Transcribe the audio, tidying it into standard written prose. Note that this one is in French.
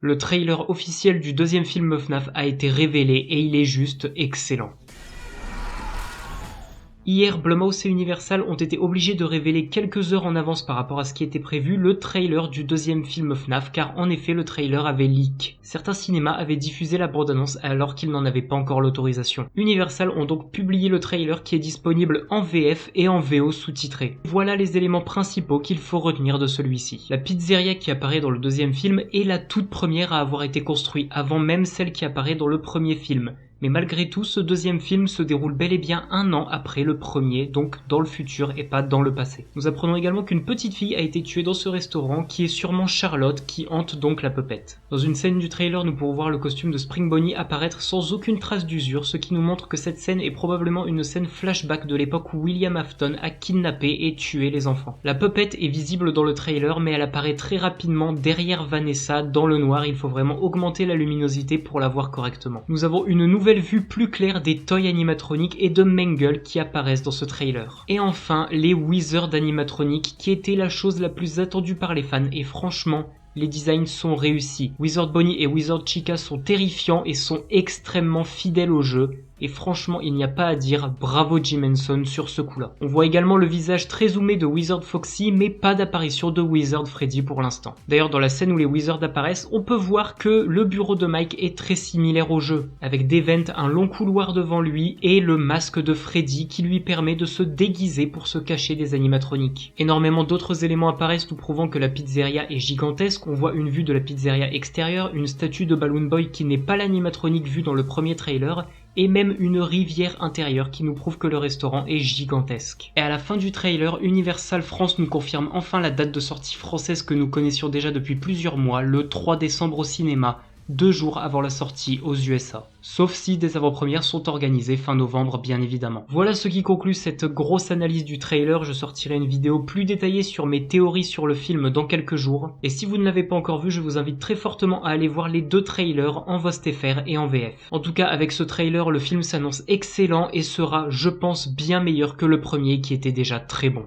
Le trailer officiel du deuxième film FNAF a été révélé et il est juste excellent. Hier, Blumhouse et Universal ont été obligés de révéler quelques heures en avance par rapport à ce qui était prévu le trailer du deuxième film FNAF, car en effet le trailer avait leak. Certains cinémas avaient diffusé la bande-annonce alors qu'ils n'en avaient pas encore l'autorisation. Universal ont donc publié le trailer qui est disponible en VF et en VO sous-titré. Voilà les éléments principaux qu'il faut retenir de celui-ci. La pizzeria qui apparaît dans le deuxième film est la toute première à avoir été construite avant même celle qui apparaît dans le premier film. Mais malgré tout, ce deuxième film se déroule bel et bien 1 an après le premier, donc dans le futur et pas dans le passé. Nous apprenons également qu'une petite fille a été tuée dans ce restaurant, qui est sûrement Charlotte, qui hante donc la Puppet. Dans une scène du trailer, nous pourrons voir le costume de Spring Bonnie apparaître sans aucune trace d'usure, ce qui nous montre que cette scène est probablement une scène flashback de l'époque où William Afton a kidnappé et tué les enfants. La Puppet est visible dans le trailer, mais elle apparaît très rapidement derrière Vanessa, dans le noir. Il faut vraiment augmenter la luminosité pour la voir correctement. Nous avons une nouvelle vue plus claire des toys animatroniques et de Mangle qui apparaissent dans ce trailer. Et enfin, les Wizards animatroniques qui étaient la chose la plus attendue par les fans et franchement, les designs sont réussis. Wizard Bonnie et Wizard Chica sont terrifiants et sont extrêmement fidèles au jeu. Et franchement, il n'y a pas à dire, bravo Jim Henson sur ce coup-là. On voit également le visage très zoomé de Wizard Foxy, mais pas d'apparition de Wizard Freddy pour l'instant. D'ailleurs, dans la scène où les Wizards apparaissent, on peut voir que le bureau de Mike est très similaire au jeu, avec des vents, un long couloir devant lui et le masque de Freddy qui lui permet de se déguiser pour se cacher des animatroniques. Énormément d'autres éléments apparaissent nous prouvant que la pizzeria est gigantesque. On voit une vue de la pizzeria extérieure, une statue de Balloon Boy qui n'est pas l'animatronique vue dans le premier trailer, et même une rivière intérieure qui nous prouve que le restaurant est gigantesque. Et à la fin du trailer, Universal France nous confirme enfin la date de sortie française que nous connaissions déjà depuis plusieurs mois, le 3 décembre au cinéma, 2 jours avant la sortie aux USA. Sauf si des avant-premières sont organisées fin novembre bien évidemment. Voilà ce qui conclut cette grosse analyse du trailer. Je sortirai une vidéo plus détaillée sur mes théories sur le film dans quelques jours. Et si vous ne l'avez pas encore vu, je vous invite très fortement à aller voir les 2 trailers en VOSTFR et en VF. En tout cas, avec ce trailer, le film s'annonce excellent et sera, je pense, bien meilleur que le premier qui était déjà très bon.